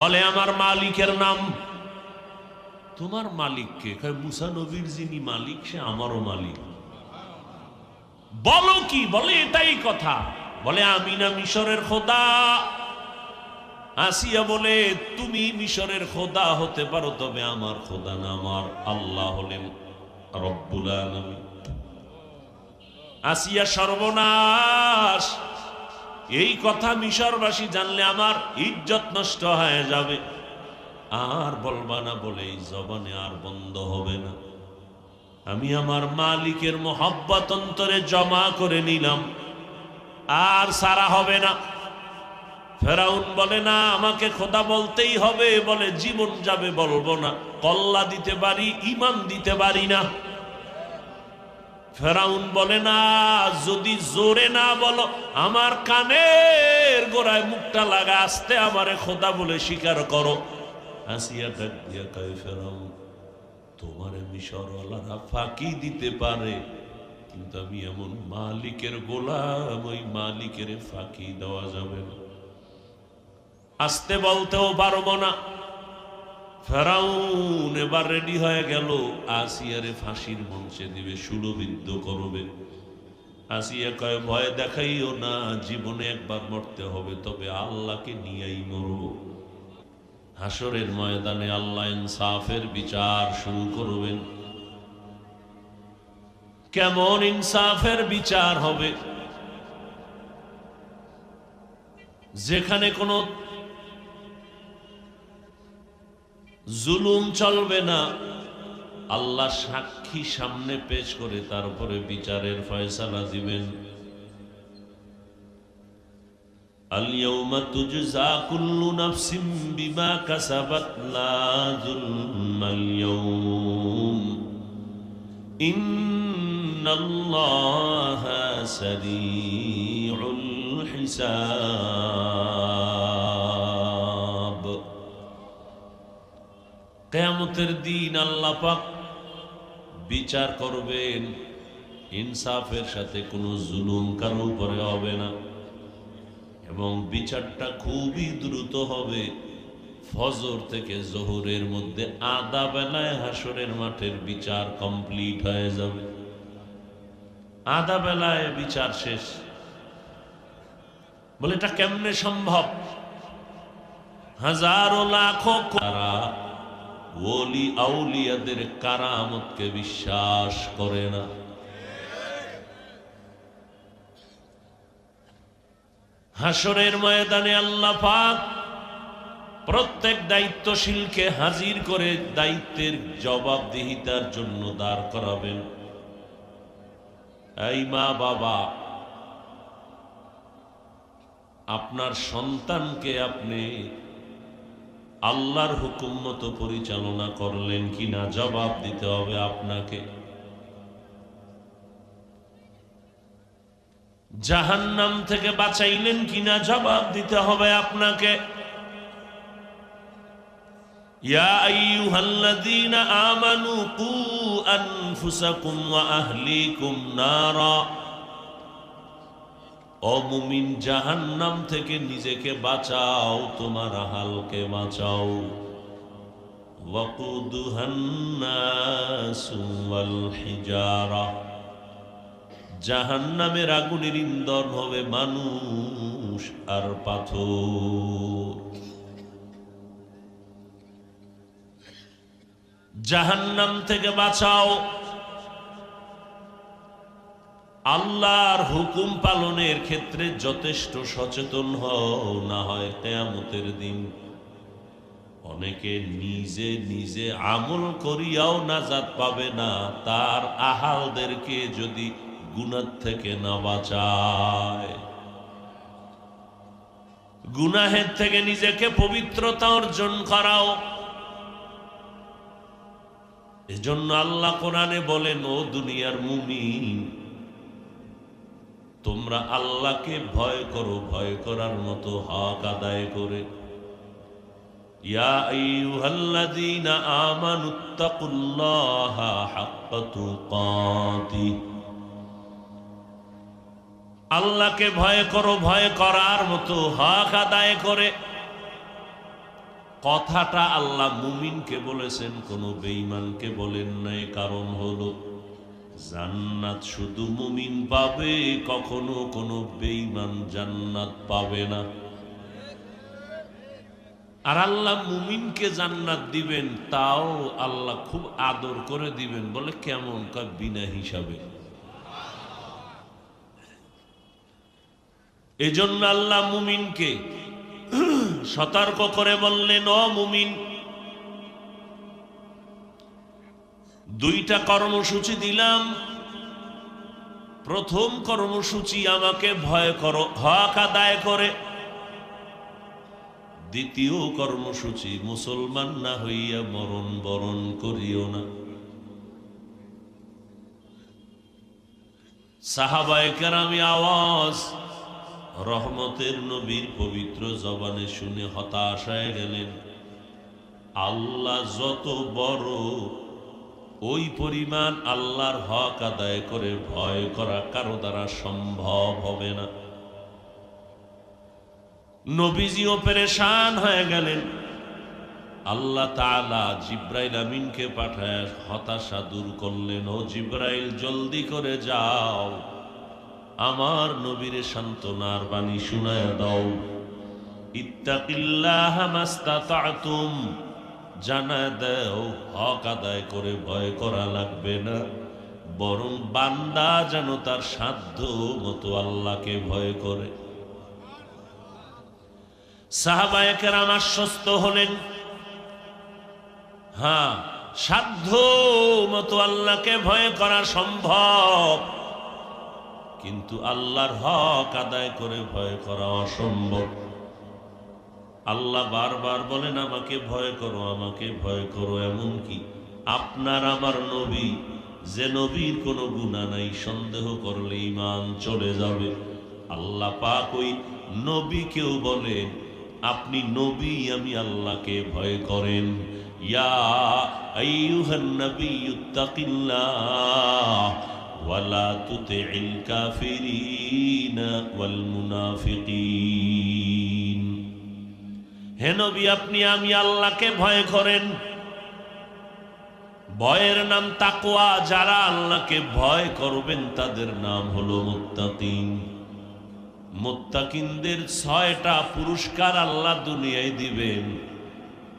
বলে আমার মালিকের নাম। তোমার মালিক কে? মুসা নবীর যিনি মালিক সে আমারও মালিক। বলো কি? বলে এটাই কথা। বলে আমি না মিশরের খোদা। আসিয়া বলে তুমি মিশরের খোদা হতে পারো, তবে আমার খোদা না, আমার আল্লাহ হলেন রব্বুল আলামিন। আসিয়া সর্বনাশ, এই কথা মিশরবাসী জানলে আমার ইজ্জত নষ্ট হয়ে যাবে, আর বলবা না বলে এই জবানে আর বন্ধ হবে না। আমি আমার মালিকের মোহাব্বত অন্তরে জমা করে নিলাম, আর সারা হবে না। ফেরাউন বলে না আমাকে খোদা বলতেই হবে, বলে জীবন যাবে বলবো না। কল্লা দিতে পারি, ঈমান দিতে পারি না। ফেরাউন বলে না যদি জোরে না বলো, আমার কানের গোড়ায় মুখটা লাগা, আস্তে আমারে খোদা বলে স্বীকার করো। আসিয়া ডাক দিয়া কয় ফেরাউন, তোমারে মিশরওয়ালারা ফাঁকি দিতে পারে, কিন্তু আমি এমন মালিকের গোলাম, ওই মালিকের ফাঁকি দেওয়া যাবে না। আসতে বলতেও পারবো না। ফেরাউন এবার রেডি হয়ে গেল, আসিয়ারে ফাঁসির মঞ্চে দিবে, সুলবিদ্ধ করবে। আসিয়া কয় ভয় দেখাইও না, জীবনে একবার মরতে হবে, তবে আল্লাহকে নিয়েই মরব। হাসরের ময়দানে আল্লাহ ইনসাফের বিচার শুরু করবেন। কেমন ইনসাফের বিচার হবে? যেখানে কোনো জুলুম চলবে না, আল্লাহ সাক্ষী সামনে পেশ করে তারপরে বিচারের ফয়সালা দিবেন। আল-ইয়াওমা তুজজা কুল্লু নাফসিন বিমা কাসাবাত লা যুলমাল ইয়াওম ইন্নাল্লাহা সারিউল হিসাব। কিয়ামতের দিন আল্লাহ পাক বিচার করবেন, ইনসাফের সাথে কোনো জুলুম কারো উপরে হবে না, এবং বিচারটা খুবই দ্রুত হবে। ফজর থেকে জোহরের মধ্যে আধা বেলায় হাসরের মাঠের বিচার কমপ্লিট হয়ে যাবে। আধা বেলায় বিচার শেষ। বলে এটা কেমনে সম্ভব? হাজারো লাখো কারা ওলি আউলিয়াদের কারামতকে বিশ্বাস করে না। হাসরের ময়দানে আল্লাহ পাক প্রত্যেক দায়িত্বশীলকে হাজির করে দায়িত্বের জবাবদিহিতার জন্য দাঁড় করাবেন। এই মা বাবা, আপনার সন্তানকে আপনি আল্লাহর হুকুম মতো পরিচালনা করলেন কিনা জবাব দিতে হবে আপনাকে। জাহান্নাম থেকে বাঁচাইলেন কিনা জবাব দিতে হবে আপনাকে। ইয়া আইয়ুহাল্লাযীনা আমানু কু আনফুসাকুম ওয়া আহলিকুম নারা। ও মুমিন, জাহান্নাম থেকে নিজেকে বাঁচাও, তোমার আহলকে বাঁচাও। ওয়াকুদুহান নাসু ওয়াল হিজারা। জাহান্নামের আগুনের ইন্ধন হবে মানুষ আর পাথর। জাহান্নাম থেকে বাঁচাও। আল্লাহর হুকুম পালনের ক্ষেত্রে যথেষ্ট সচেতন হও, না হয় কিয়ামতের দিন অনেকে নিজে নিজে আমল করিয়াও নাজাত পাবে না, তার আহালদেরকে যদি গুনাহ থেকে না বাঁচায়। গুনাহের থেকে নিজেকে পবিত্রতা অর্জন করাও। এজন্য আল্লাহ কোরআনে বলেন, ও দুনিয়ার মুমিন, তোমরা আল্লাহকে ভয় করো, ভয় করার মতো হক আদায় করে। ইয়া আইয়ুহাল্লাযীনা আমানুত্তাকুল্লাহা হাক্কা তুকাতিহ। আল্লাহকে ভয় করো, ভয় করার মতো হক আদায় করে। কথাটা আল্লাহ মুমিনকে বলেছেন, কোন বেঈমানকে বলেন নাই। কারণ হলো জান্নাত শুধু মুমিন পাবে, কখনো কোনো বেঈমান জান্নাত পাবে না। আর আল্লাহ মুমিনকে জান্নাত দিবেন, তাও আল্লাহ খুব আদর করে দিবেন। বলে কেমন? কয় বিনা হিসাবে। এজন্য আল্লাহ মুমিনকে সতর্ক করে বললেন, ও মুমিন, দুইটা কর্মসূচি দিলাম। প্রথম কর্মসূচি, আমাকে ভয় করো হক আদায় করে। দ্বিতীয় কর্মসূচি, মুসলমান না হইয়া মরণ বরণ করিও না। সাহাবায়ে কেরামি আওয়াজ রহমতের নবীর পবিত্র জবানে শুনে হতাশ হয়ে গেলেন। আল্লাহ যত বড়, ওই পরিমাণ আল্লাহর হক আদায় করে ভয় করা কারো দ্বারা সম্ভব হবে না। নবীজিও পেরেশান হয়ে গেলেন। আল্লাহ তাআলা জিব্রাইল আমিনকে পাঠায় হতাশা দূর করলেন। ও জিব্রাইল, জলদি করে যাও, আমার নবীরে সান্ত্বনার বাণী শুনায়া দাও। ইত্তাকিল্লাহ মাস্তাতাতুম, জানা দাও হক আদায় করে ভয় করা লাগবে না, বরং বান্দা যেন তার সাধ্য মতো আল্লাহকে ভয় করে। সাহাবায়ে কেরাম আশ্বস্ত হলেন, হ্যাঁ, সাধ্য মতো আল্লাহকে ভয় করা সম্ভব, কিন্তু আল্লাহর হক আদায় করে ভয় করা অসম্ভব। আল্লাহ বারবার বলেন, আমাকে ভয় করো, আমাকে ভয় করো। এমনকি আপনার আমার নবী, যে নবীর কোনো গুনাহ নাই, সন্দেহ করলে ঈমান চলে যাবে। আল্লাহ পাক ওই নবীকেও বলেন, আপনি নবী, আমি আল্লাহকে ভয় করেন। ইয়া আইয়ুহান নাবিয়্যুত্তাকিল্লাহ ওয়ালা তুতিইল কাফিরিনা ওয়াল মুনাফিকিন। হে নবী, আপনি আমি আল্লাহকে ভয় করেন। ভয়ের নাম তাকওয়া। যারা আল্লাহকে ভয় করবেন তাদের নাম হলো মুত্তাকিন। মুত্তাকিনদের 6টা পুরস্কার আল্লাহ দুনিয়ায় দিবেন,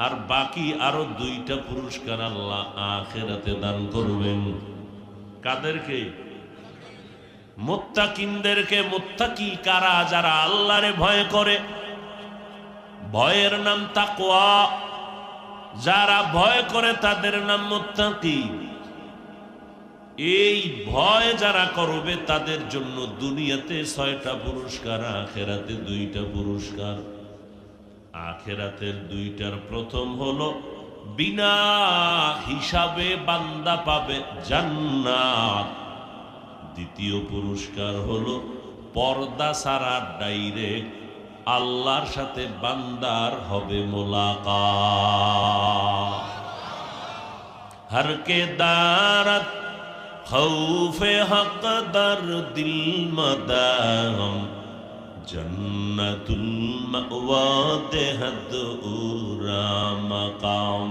আর বাকি আরো 2টা পুরস্কার আল্লাহ আখিরাতে দান করবেন। কাদেরকে? মুত্তাকিনদেরকে। মুত্তাকি কারা? যারা আল্লাহরে ভয় করে। ভয়ের নাম তাকওয়া। যারা ভয় করে তাদের নাম মুত্তাকি। এই ভয় যারা করবে তাদের জন্য দুনিয়াতে 6টা পুরস্কার, আখিরাতে 2টা পুরস্কার। আখিরাতের 2টার প্রথম হলো বিনা হিসাবে বান্দা পাবে জান্নাত। দ্বিতীয় পুরস্কার হলো পর্দা ছাড়া ডাইরেক্ট আল্লাহর সাথে বান্দার হবে মোলাকাত। হর কে দারত খৌফে হক দর দিল মদাম, জন্নতুল মাওয়া দেহদ উরা মাকাম,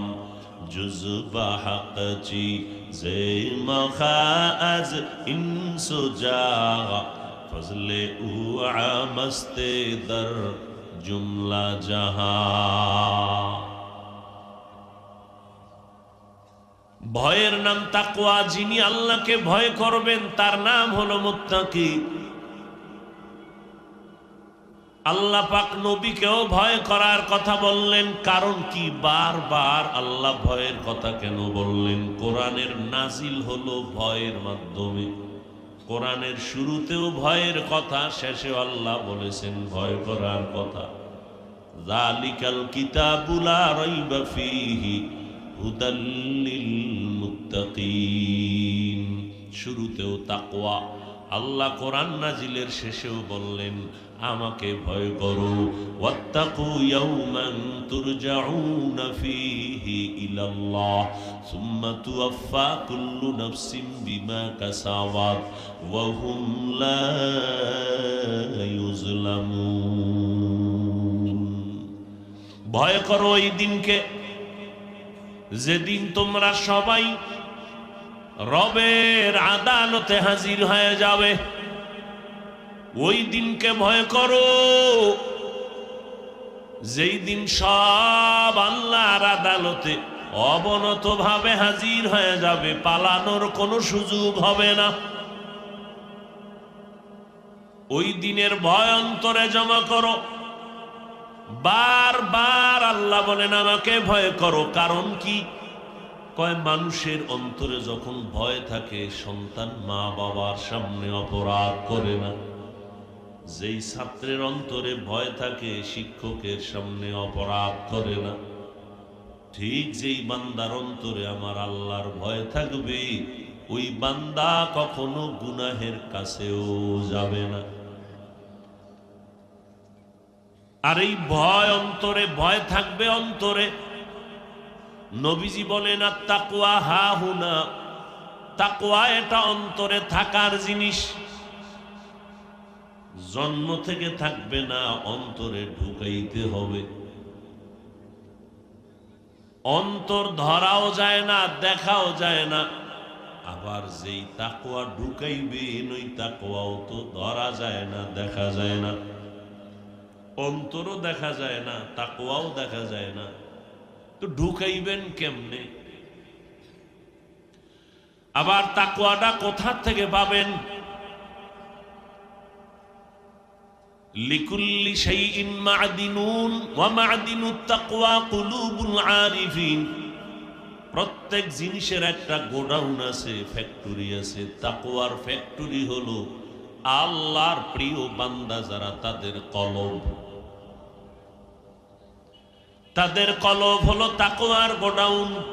জুজবা হক চি জে মখাজ ইনসুজা, ফজলে উ আমস্তে দর জুমলা জাহান। ভয়ের নাম তাকওয়া। যিনি আল্লাহকে ভয় করবেন তার নাম হলো মুত্তাকি। আল্লাহ পাক নবীকেও ভয় করার কথা বললেন। কারণ কি? বারবার আল্লাহ ভয়ের কথা কেন বললেন? কোরআনের নাজিল হলো ভয়ের মাধ্যমে। কোরআনের শুরুতেও ভয়ের কথা, শেষে আল্লাহ বলেছেন ভয় করার কথা। যালিকাল কিতাবু লা রাইবা ফীহি হুদাল লিল মুত্তাকিন। শুরুতেও তাকওয়া। আল্লাহ কোরআন নাজিলের শেষেও বললেন আমাকে ভয় করো। ওয়াত্তাকু ইয়াওমান তুরজাউনা ফীহি ইলাল্লাহ সুম্মা তুওয়াফা কুল্লু নাফসিন বিমা কাসাবাত ওয়া হুম লা ইউজলামুন। ভয় করো ওই দিনকে যেদিন তোমরা সবাই রবের আদালতে হাজির হয়ে যাবে। ওই দিনকে ভয় করো যেই দিন সব আল্লাহর আদালতে অবনত ভাবে হাজির হয়ে যাবে, পালানোর কোনো সুযোগ হবে না। ওই দিনের ভয় অন্তরে জমা করো। বারবার আল্লাহ বলেন আমাকে ভয় করো। কারণ কি? কয় মানুষের অন্তরে যখন ভয় থাকে সন্তান মা বাবার সামনে অপরাধ করে না। যেই ছাত্রের অন্তরে ভয় থাকে শিক্ষকের সামনে অপরাধ করে না। ঠিক যেই বান্দার অন্তরে আমার আল্লাহর ভয় থাকবে ওই বান্দা কখনো গুনাহের কাছেও যাবে না। আর এই ভয় অন্তরে, ভয় থাকবে অন্তরে। নবীজি বলেন আত-তাকওয়া হাহুনা, তাকওয়া এটা অন্তরে থাকার জিনিস। জন্ম থেকে থাকবে না, অন্তরে ঢুকাইতে হবে। অন্তর ধরাও যায় না, দেখাও যায় না। আবার যেই তাকওয়া ঢুকাইবেন ওই তাকওয়াও তো ধরা যায় না, দেখা যায় না। অন্তরও দেখা যায় না, তাকওয়াও দেখা যায় না, তো ঢুকাইবেন কেমনে? আবার তাকওয়াটা কোথা থেকে পাবেন? লিকুল্লি শাইইন মা'দিনুন ওয়া মা'দিনুত তাকওয়া কুলুবুল আরিফিন। প্রত্যেক জিনিসের একটা গোডাউন আছে, ফ্যাক্টরি আছে। তাকওয়ার ফ্যাক্টরি হলো আল্লাহর প্রিয় বান্দা যারা, তাদের কলব। তাদের কলব হলো তাকওয়ার গোডাউন।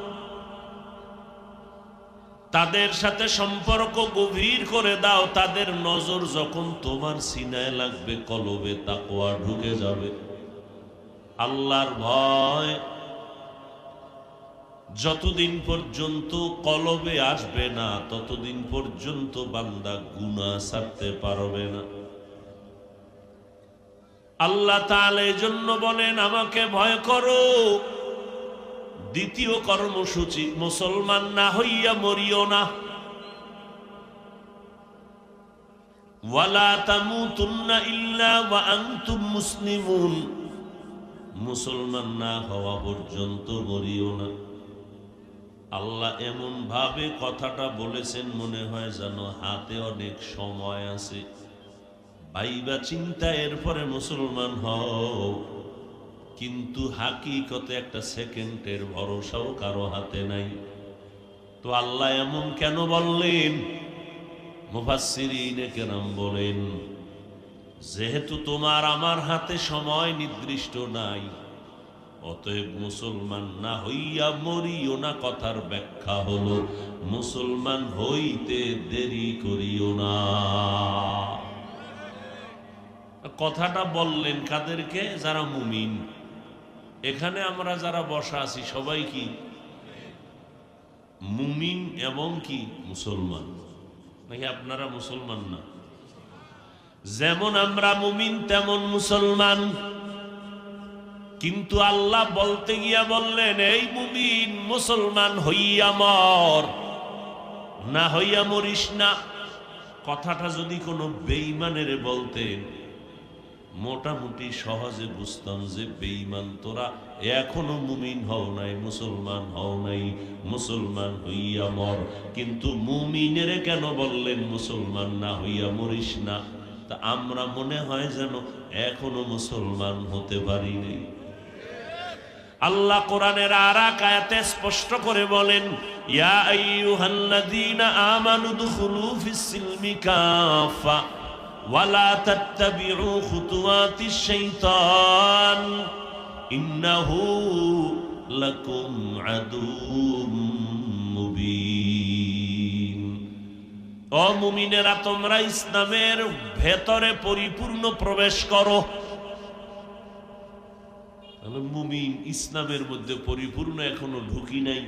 তাদের সাথে সম্পর্ক গভীর করে দাও। তাদের নজর যখন তোমার সিনায় লাগবে, কলবে তাকওয়া ঢুকে যাবে। আল্লাহর ভয় যতদিন পর্যন্ত কলবে আসবে না ততদিন পর্যন্ত বান্দা গুনাহ ছাড়তে পারবে না। আল্লাহ তাআলা এজন্য বলেন আমাকে ভয় করো। দ্বিতীয় কর্মসূচি, মুসলমান না হইয়া মরিও না। ওয়ালা তামুতুন্না ইল্লা ওয়া আনতুম মুসলিমুন। মুসলমান না হওয়া পর্যন্ত মরিও না। আল্লাহ এমন ভাবে কথাটা বলেছেন মনে হয় যেন হাতে অনেক সময় আছে। ভাইবা চিন্তা এরপরে মুসলমান হও, কিন্তু হাকিকতে একটা সেকেন্ডের ভরসাও কারো হাতে নাই। তো আল্লাহ এমন কেন বললেন? মুফাসসিরিনে কেরাম বলেন যেহেতু তোমার আমার হাতে সময় নির্দিষ্ট নাই, অতএব মুসলমান না হইয়া মরিও না। কথার ব্যাখ্যা হলো মুসলমান হইতে দেরি করিও না। কথাটা বললেন কাদেরকে? যারা মুমিন। এখানে আমরা যারা বসা আছি সবাই কি মুমিন এবং কি মুসলমান? নাকি আপনারা মুসলমান না? যেমন আমরা মুমিন তেমন মুসলমান। কিন্তু আল্লাহ বলতে গিয়া বললেন এই মুমিন মুসলমান হইয়া মর, না হইয়া মরিস না। কথাটা যদি কোনো বেঈমানের বলতেন মোটামুটি সহজে বুঝতাম যে বেঈমান তোরা এখনো মুমিন হও নাই, মুসলমান হও নাই, মুসলমান হইয়া মর। কিন্তু মুমিনের কেন বললেন মুসলমান না হইয়া মরিস না? তা আমরা মনে হয় যেন এখনো মুসলমান হতে পারি নাই। আল্লাহ কোরআনের আরেক আয়াতে স্পষ্ট করে বলেন ইয়া আইয়ুহাল্লাযীনা আমানু দুখুলু ফিস-সিলমি কাফা ওয়ালা তাত্তাবিউ খুতুওয়াতিশ শাইতান ইন্নাহু লাকুম আদুউম মুবিন। ও মুমিনেরা, তোমরা ইসলামের ভেতরে পরিপূর্ণ প্রবেশ করো। মুমিন ইসলামের মধ্যে পরিপূর্ণ এখনো ঢুকি নাই।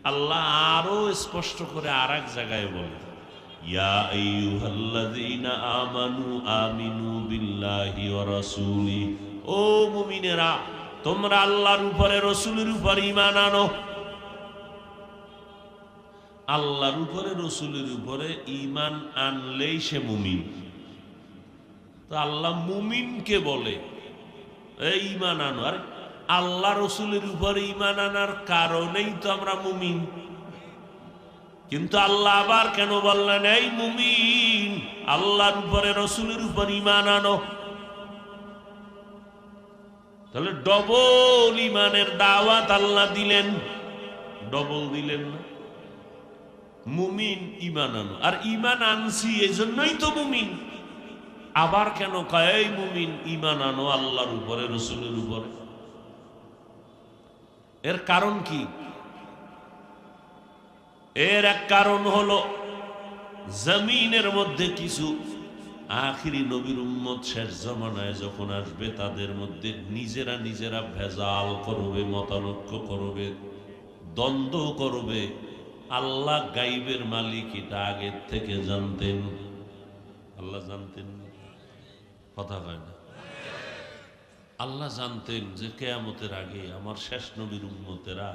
আল্লাহ আরো স্পষ্ট করে আরেক জায়গায় বলে ইয়া আইয়ুহাল্লাযীনা আমানু আমিনু বিল্লাহি ওয়া রাসূলিহি। ও মুমিনেরা, তোমরা আল্লাহর উপরে রসুলের উপর ঈমান আনো। আল্লাহর উপরে রসুলের উপরে ঈমান আনলেই সে মুমিন। তো আল্লাহ মুমিনকে বলে এই ঈমান আনো। আর আল্লাহ রসুলের উপরে ঈমান আনার কারণেই তো আমরা মুমিন। কিন্তু আল্লাহ আবার কেন বললেন এই মুমিন আল্লাহর উপরে রসুলের উপর ঈমান আনো? তাহলে ডবল ঈমানের দাওয়াত আল্লাহ দিলেন, ডবল দিলেন না? মুমিন ঈমান আনো, আর ঈমান আনছি এজন্যই তো মুমিন। আবার কেন কয় এই মুমিন ঈমান আনো আল্লাহর উপরে রসুলের উপরে? এর কারণ কি? এর এক কারণ হলো জমিনের মধ্যে কিছু আখিরি নবীর উম্মত শেষ জামানায় যখন আসবে তাদের মধ্যে নিজেরা নিজেরা ভেজাল করবে, মতানৈক্য করবে, দ্বন্দ্ব করবে। আল্লাহ গাইবের মালিক এটা আগের থেকে জানতেন। আল্লাহ জানতেন, কথা হয় না? আল্লাহ জানতেন যে কিয়ামতের আগে আমার শেষ নবীর উম্মতেরা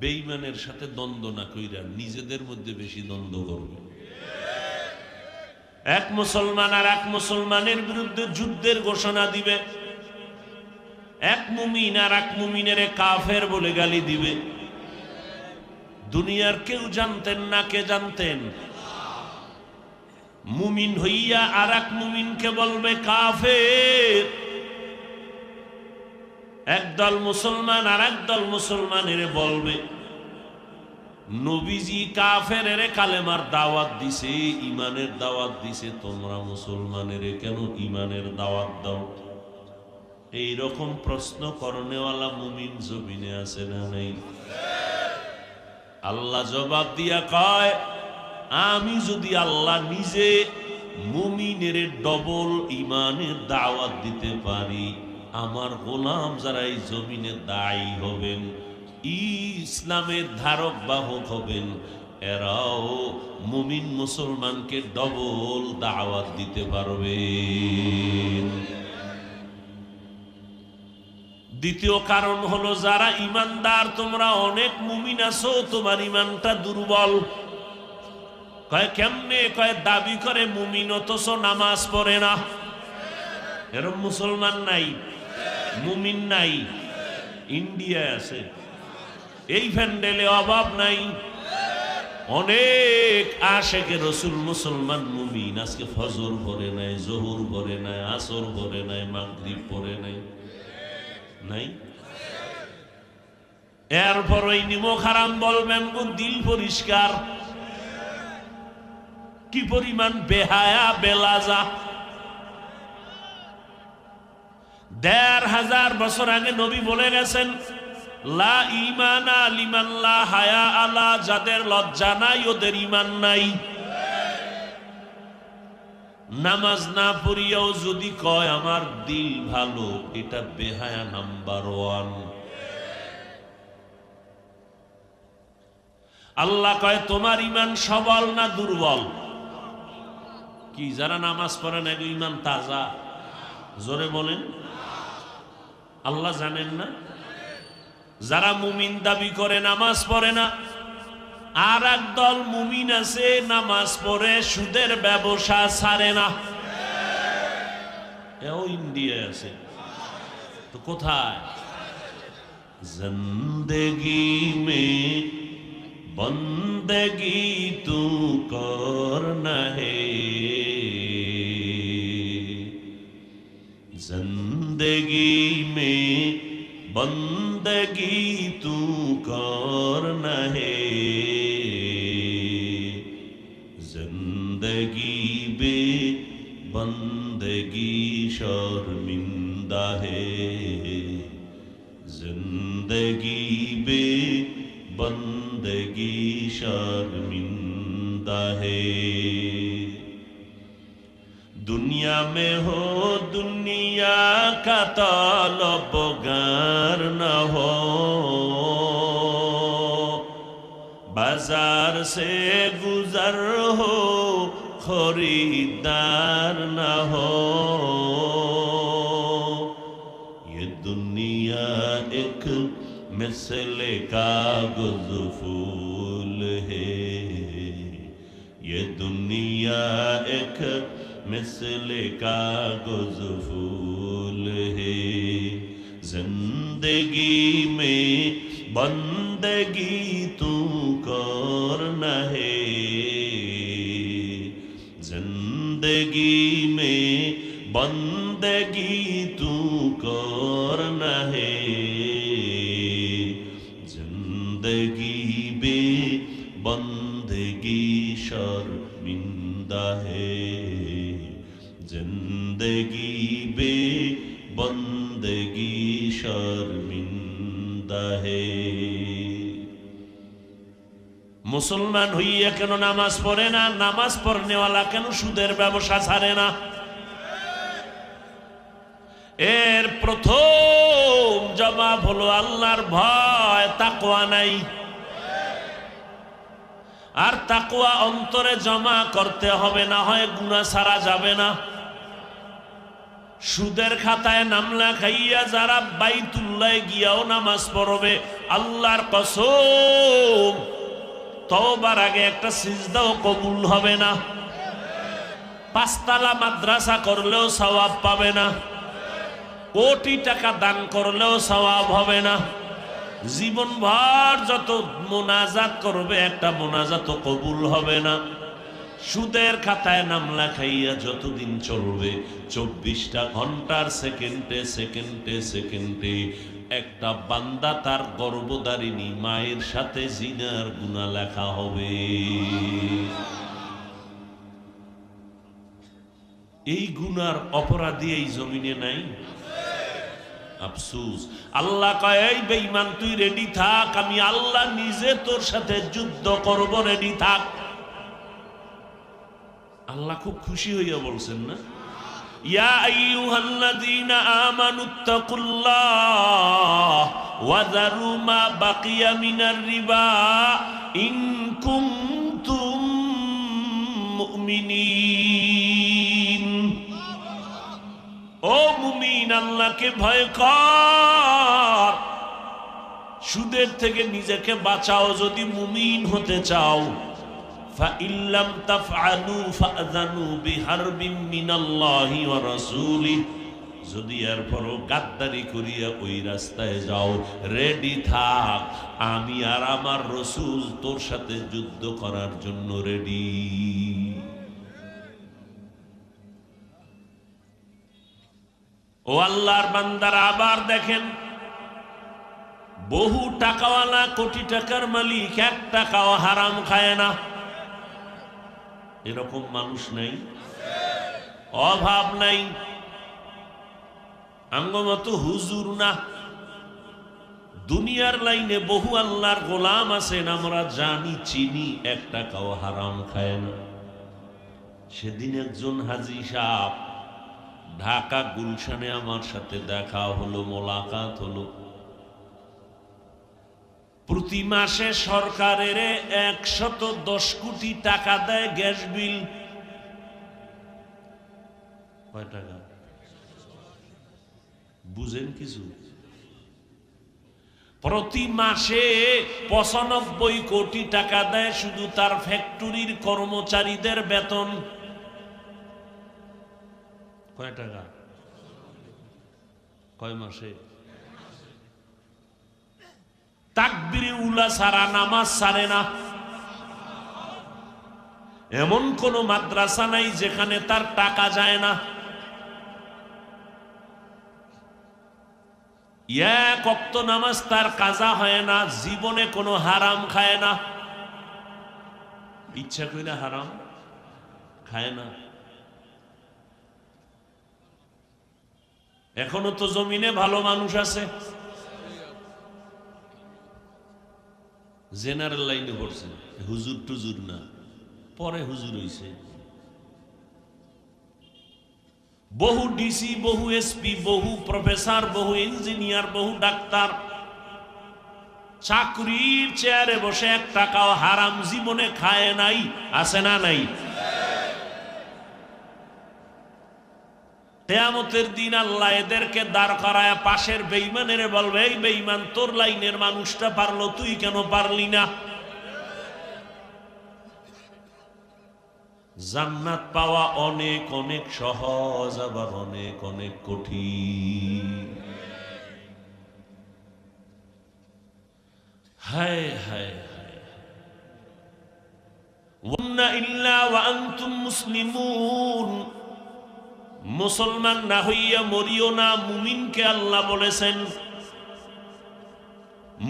বেঈমানের সাথে দ্বন্দ্ব না কইরা নিজেদের মধ্যে বেশি দ্বন্দ্ব করবে। এক মুসলমান আর এক মুসলমানের বিরুদ্ধে যুদ্ধের ঘোষণা দিবে, এক মুমিন আর এক মুমিনের কাফের বলে গালি দিবে। দুনিয়ার কেউ জানতেন না, কে জানতেন? মুমিন হইয়া আর এক মুমিনকে বলবে কাফের। একদল মুসলমান আর একদল মুসলমানের বলবে নবীজি কাফের কালেমার দাওয়াত দিছে, ইমানের দাওয়াত দিছে, তোমরা মুসলমানের কেন ইমানের দাওয়াত দাও? এইরকম প্রশ্ন করনেওয়ালা মুমিন জমিনে আছে না নাই? আল্লাহ জবাব দিয়া কয় আমি যদি আল্লাহ নিজে মুমিনের ডবল ইমানের দাওয়াত দিতে পারি, আমার গোলাম যারা এই জমিনে দায়ী হবেন, ইসলামের ধারক বাহক হবেন, এরাও মুমিন মুসলমানকে ডবল দাওয়াত দিতে পারবে। দ্বিতীয় কারণ হলো যারা ইমানদার, তোমরা অনেক মুমিন আছো, তোমার ইমানটা দুর্বল। কয় কেমনে? কয় দাবি করে মুমিন অথচ নামাজ পড়ে না। এরকম মুসলমান নাই, মুমিন নাই। ইন্ডিয়ায় আছে, এই প্যান্ডেলে অভাব নাই। অনেক আশেকে রসুল মুসলমান মুমিন আজকে ফজর পড়ে নাই, জোহর পড়ে নাই, আসর পড়ে নাই, মাগরিব পড়ে নাই, নাই। এরপর ওই নিমক হারাম বলবেন গো দিল পরিষ্কার। কি পরিমাণ বেহায়া বেলাজা! ১৫০০ বছর আগে নবী বলে গেছেন লা ঈমানা লিমান লা হায়া আলা, যাদের লজ্জা নাই ওদের ঈমান নাই। নামাজ না পড়িয়াও যদি কয় আমার দিল ভালো, এটা বেহায়া নাম্বার 1। আল্লাহ কয় তোমার ঈমান সবল না দুর্বল? কি যারা নামাজ পড়ে না ঈমান তাজা? জোরে বলেন। আল্লাহ জানেন না? যারা মুমিন দাবি করে নামাজ পড়ে না, আর একদল মুমিন আছে নামাজ পড়ে সুদের ব্যবসা ছাড়ে না। এও ইন্ডিয়ায় আছে। তো কোথায়? জিন্দেগি মে বন্দেগি তু করনা হে, जिंदगी में बंदगी तू करना है, जिंदगी बे बंदगी शर्मिंदा है, जिंदगी बे बंदगी शर्मिंदा है। दुनिया में हो दुनिया का तलबगार न हो, बाजार से गुजर हो खरीदार न हो, ये दुनिया मिसले कागज फूल है ये दुनिया एक मिसले कागज फूल है जिंदगी में बंदगी तू करना है जिंदगी में बंदगी तू करना है जिंदगी बे बंदगी शर्मिंदा है जिंदगी बे बंदगी शर्मिंदा है मुसलमान হইয়া কেন নামাজ পড়ে না নামাজ পড়নেওয়ালা কেন সুদের ব্যবসা ছাড়ে না এর প্রথম জবাব হলো আল্লাহর ভয় তাকওয়া নাই আর তাকওয়া অন্তরে জমা করতে হবে না হয় গুনাহ ছাড়া যাবে না সুদের খাতায় নাম লেখাইয়া যারা বাইতুল্লাহ গিয়াও নামাজ পড়বে আল্লাহর কসম তওবার আগে একটা সিজদাও কবুল হবে না পাঁচতলা মাদ্রাসা করলেও সওয়াব পাবে না কোটি টাকা দান করলেও সওয়াব হবে না জীবনভর যত মোনাজাত করবে একটা মোনাজাতও কবুল হবে না সুদের খাতায় নাম লেখাইয়া যতদিন চলবে 24টা ঘন্টার সেকেন্ডে সেকেন্ডে সেকেন্ডে একটা বান্দা তার গর্ভধারিণী মায়ের সাথে জিনার গুনাহ লেখা হবে এই গুনার অপরাধী এই জমিনে নাই আফসোস আল্লাহ কয় এই বেঈমান তুই রেডি থাক আমি আল্লাহ নিজে তোর সাথে যুদ্ধ করব রেডি থাক আল্লাহ খুব খুশি হইয়া বলছেন না ইয়া আইয়ুহাল্লাযীনা আমানুত্তাকুল্লাহ ওয়া যারু মা বাকিয়া মিনার রিবা ইন কুনতুম মুমিনিন ও মুমিন আল্লাহকে ভয় কর সুদের থেকে নিজেকে বাঁচাও যদি মুমিন হতে চাও فإن لم تفعلوا فأذنوا بحرب من الله ورسوله যদি এরপরও গাদ্দারি করিয়া ওই রাস্তায় যাও রেডি থাক আমি আর আমার রাসূল তোর সাথে যুদ্ধ করার জন্য রেডি ও আল্লাহর বান্দারা আবার দেখেন বহু টাকাওয়ালা কোটি টাকার মালিক 1 টাকাও হারাম খায় না এরকম মানুষ নাই অভাব নাই আঙ্গমত হুজুর না দুনিয়ার লাইনে বহু আল্লাহর গোলাম আছেন আমরা জানি চিনি 1 টাকাও হারাম খায় না সেদিন একজন হাজী সাহেব ঢাকা গুলশানে আমার সাথে দেখা হলো মোলাকাত হলো প্রতি মাসে সরকারের 110 কোটি টাকা দেয় গ্যাস বিল কয় টাকা বুঝেন কিছু প্রতি মাসে 95 কোটি টাকা দেয় শুধু তার ফ্যাক্টরির কর্মচারীদের বেতন কয় টাকা কয় মাসে তাকবীরে উলা সারা নামাজ সারে না এমন কোন মাদ্রাসা নাই যেখানে তার টাকা যায় না এক ওয়াক্ত নামাজ তার কাজা হয় না জীবনে কোনো হারাম খায় না ইচ্ছা কইরা হারাম খায় না এখনো তো জমিনে ভালো মানুষ আছে জেনারেল লাইনে পড়ছে হুজুর টুজুর না পরে হুজুর হইছে বহু ডিসি বহু এসপি বহু প্রফেসর বহু ইঞ্জিনিয়ার বহু ডাক্তার চাকরির চেয়ারে বসে 1 টাকাও হারাম জীবনে খায় নাই আছে না নাই কিয়ামতের দিন আল্লাহ এদেরকে দাঁড় করায় পাশের বেঈমানের বলবে, এই বেঈমান, তোর লাইনের মানুষটা পারলো, তুই কেন পারলি না? জান্নাত পাওয়া অনেক অনেক সহজ, আবার অনেক অনেক কঠিন। হায় হায় হায়, ওয়ান্না ইল্লা ওয়া আনতুম মুসলিমুন, মুসলমান না হইয়া মরিও না। মুমিনকে আল্লাহ বলেছেন,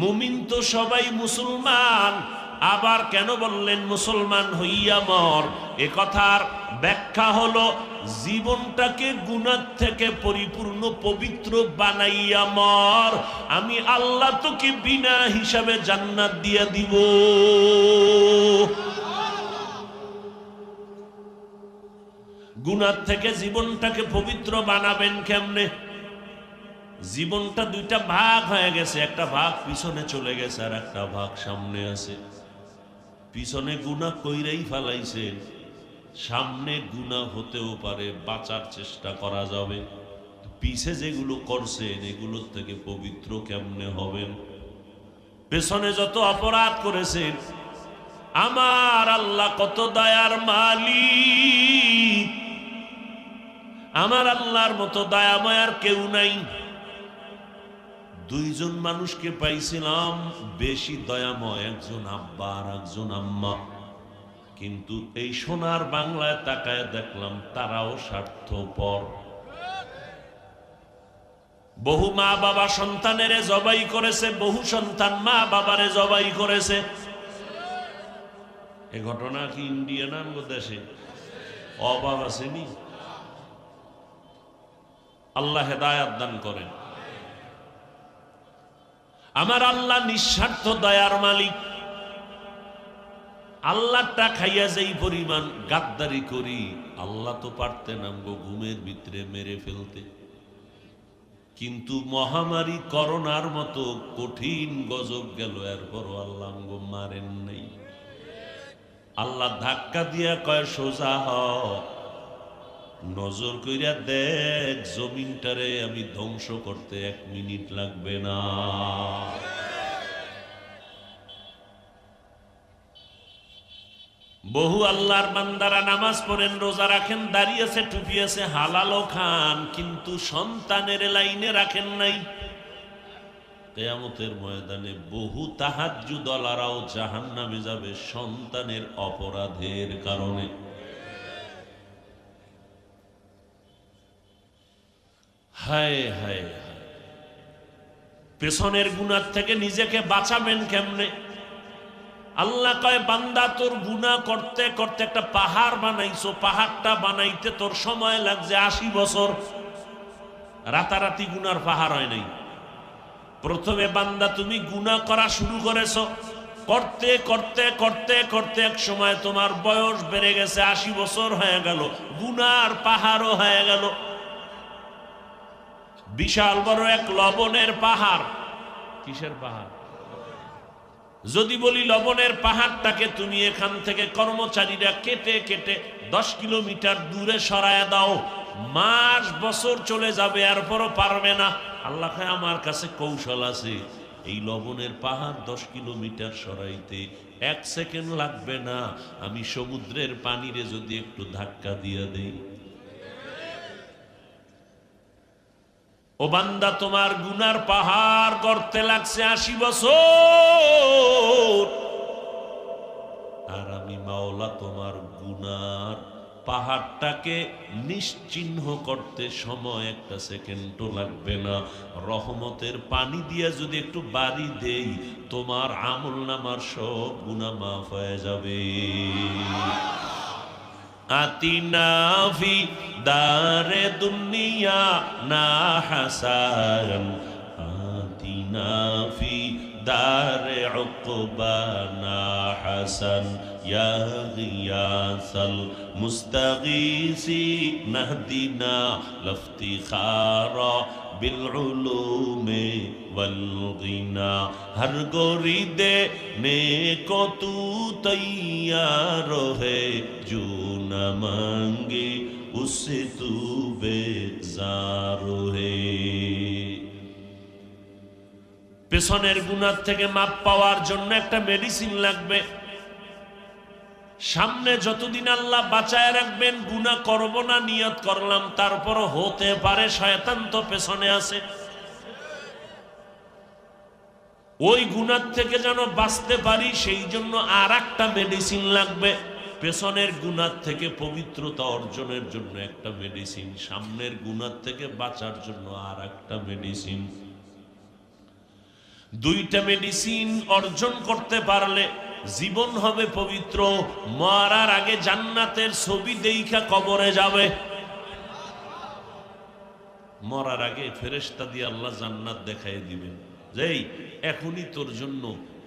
মুমিন তো সবাই মুসলমান, আবার কেন বললেন মুসলমান হইয়া মর? এ কথার ব্যাখ্যা হলো, জীবনটাকে গুনাহ থেকে পরিপূর্ণ পবিত্র বানাইয়া মর, আমি আল্লাহ তোকে বিনা হিসাবে জান্নাত দিয়া দিব। গুনাহ থেকে জীবনটাকে পবিত্র বানাবেন কেমনে? জীবনটা দুইটা ভাগ হয়ে গেছে, একটা ভাগ পিছনে চলে গেছে আর একটা ভাগ সামনে আছে। পিছনে গুনাহ কইরাই ফেলাইছে, সামনে গুনাহ হতেও পারে, বাঁচার চেষ্টা করা যাবে। পিছে যেগুলো করছেন এগুলোর থেকে পবিত্র কেমনে হবেন? পেছনে যত অপরাধ করেছেন, আমার আল্লাহ কত দয়ার মালিক, আমার আল্লাহর মতো দয়াময় আর কেউ নাই। দুইজন মানুষকে পাইছিলাম বেশি দয়াময়, একজন আব্বা আর একজন আম্মা, কিন্তু এই সোনার বাংলায় তাকায় দেখলাম তারাও স্বার্থপর। বহু মা বাবা সন্তানেরে জবাই করেছে, বহু সন্তান মা বাবারে জবাই করেছে। এ ঘটনা কি ইন্ডিয়া নাম দেশে অভাব আসেনি? আল্লাহ হেদায়াত দান করেন। আমার আল্লাহ নিঃস্বার্থ দয়ার মালিক। আল্লাহটা খাইয়া যেই পরিমাণ গাদ্দারি করি, আল্লাহ তো পারতেন আমগো ঘুমের ভিতরে মেরে ফেলতে, কিন্তু মহামারী করোনার মতো কঠিন গজব গেল, এরপরও আল্লাহ আমগো মারেন নাই। আল্লাহ ধাক্কা দিয়া কয়, সোজা হ, নজর কইরা দেখ, জমিনটারে আমি ধ্বংস করতে 1 মিনিট লাগবে না। বহু আল্লাহর বান্দারা নামাজ পড়েন, রোজা রাখেন, দাঁড়িয়ে আছে, টুপি আছে, হালালও খান, কিন্তু সন্তানের লাইনে রাখেন নাই। কিয়ামতের ময়দানে বহু তাহাজ্জুদওয়ালারাও জাহান্নামে যাবে সন্তানের অপরাধের কারণে। হায় হায় হায়, পেছনের গুনাহ থেকে নিজেকে বাঁচাবেন কেমনে? আল্লাহ কয়, বান্দা তোর গুনাহ করতে করতে একটা পাহাড় বানাইছো, পাহাড়টা বানাইতে তোর সময় লাগছে 80 বছর। রাতারাতি গুনার পাহাড় হয় নাই। প্রথমে বান্দা তুমি গুনাহ করা শুরু করেছো, করতে করতে করতে করতে এক সময় তোমার বয়স বেড়ে গেছে, 80 বছর হয়ে গেল, গুনার পাহাড়ও হয়ে গেল। বিশাল বড় এক লবণের পাহাড়। কিসের পাহাড়? যদি বলি লবণের পাহাড়টাকে তুমি এখান থেকে কর্মচারীরা কেটে কেটে 10 কিলোমিটার দূরে সরায় দাও, মাস বছর চলে যাবে, এরপরও পারবে না। আল্লাহ কয়, আমার কাছে কৌশল আছে, এই লবণের পাহাড় 10 কিলোমিটার সরাইতে 1 সেকেন্ড লাগবে না। আমি সমুদ্রের পানিরে যদি একটু ধাক্কা দিয়ে দেই। ও বান্দা, তোমার গুনার পাহাড় করতে লাগছে 80 বছর, আর আমি মাওলা তোমার গুনার পাহাড়টাকে নিশ্চিহ্ন করতে সময় 1 সেকেন্ডও লাগবে না। রহমতের পানি দিয়ে যদি একটু বাড়ি দেই, তোমার আমলনামার সব গুনাহ মাফ হয়ে যাবে। আতিনা ফি দারে দুনিয়া না হাসান, আতিনা ফি দারে উকবা না হাসান, ইয়া গিয়াসাল মুস্তাগীসি নাহদিনা লফতিখারা বিল উলুমে वल गिना हर गोरी देने को तू तैयार है जो न मांगे उससे तू बेजार है। পেছনের গুনাহ থেকে মাপ পাওয়ার জন্য একটা মেডিসিন লাগবে। সামনে যতদিন আল্লাহ বাঁচায় রাখবেন গুনাহ করব না নিয়ত করলাম, তারপর হতে পারে শয়তান তো পেছনে আছে। ওই গুনাহ থেকে যেন বাঁচতে পারি সেই জন্য আর একটা মেডিসিন লাগবে। পেছনের গুনাহ থেকে পবিত্রতা অর্জনের জন্য একটা মেডিসিন, সামনের গুনাহ থেকে বাঁচার জন্য আর একটা মেডিসিন। দুইটা মেডিসিন অর্জন করতে পারলে জীবন হবে পবিত্র। মরার আগে জান্নাতের ছবি দেখা কবরে যাবে। মরার আগে ফেরেশতা দিয়ে আল্লাহ জান্নাত দেখাই দিবেন, যেই এখনই তোর জন্য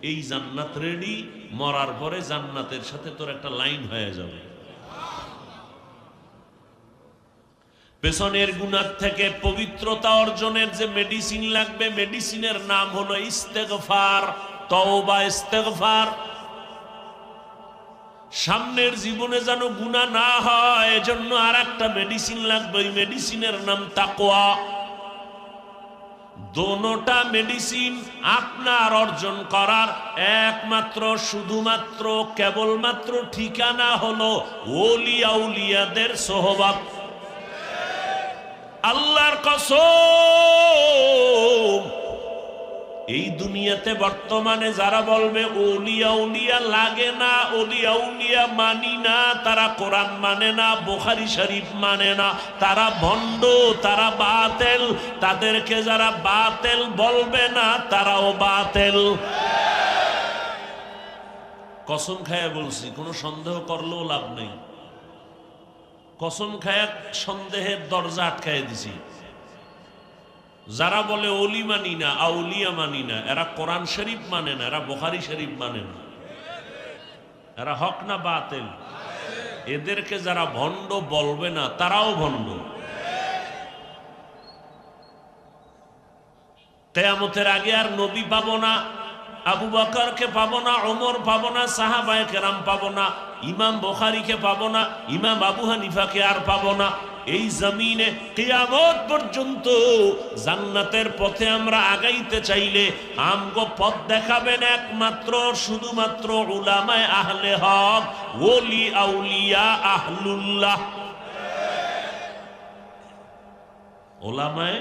এই জান্নাত রেডি, মরার পরে জান্নাতের সাথে তোর একটা লাইন হয়ে যাবে। পেছনের গুনাহ থেকে পবিত্রতা অর্জনের যে মেডিসিন লাগবে, মেডিসিনের নাম হলো ইস্তেগফার, তওবা, ইস্তেগফার। সামনের জীবনে যেন গুনাহ না হয় এজন্য আর একটা মেডিসিন লাগবে, ওই মেডিসিনের নাম তাকওয়া। দোনোটা মেডিসিন আপনার অর্জন করার একমাত্র শুধুমাত্র কেবলমাত্র ঠিকানা হলো ওলিয়া উলিয়াদের সোহবত। আল্লাহর কসম, এই দুনিয়াতে বর্তমানে যারা বলবে ওলিয়া উলিয়া লাগে না, ওলিয়া উলিয়া মানি না, তারা কোরআন মানে না, বুখারী শরীফ মানে না, তারা ভণ্ড, তারা বাতেল। তাদেরকে যারা বাতেল বলবে না তারাও বাতেল। কসম খায়া বলছি, কোনো সন্দেহ করলেও লাভ নেই। কসম খায়া সন্দেহের দরজা আটকায় দিছি। যারা বলে ওলি মানি না, আউলিয়া মানি না, এরা কোরআন শরীফ মানে না, এরা বুখারী শরীফ মানে না, এরা হক না বাতিল। এদেরকে যারা ভণ্ড বলবে না তারাও ভণ্ড। কিয়ামতের আগে আর নবী পাবো না, আবু বকরকে পাবো না, ওমর পাবো না, সাহাবায়ে কেরাম পাবো না, ইমাম বুখারীকে পাবো না, ইমাম আবু হানিফাকে আর পাবো না। এই জমিনে কিয়ামত পর্যন্ত জান্নাতের পথে আমরা আগাইতে চাইলে আমগো পথ দেখাবেন একমাত্র শুধুমাত্র উলামায়ে আহলে হক, ওলি আউলিয়া আহলুল্লাহ। উলামায়ে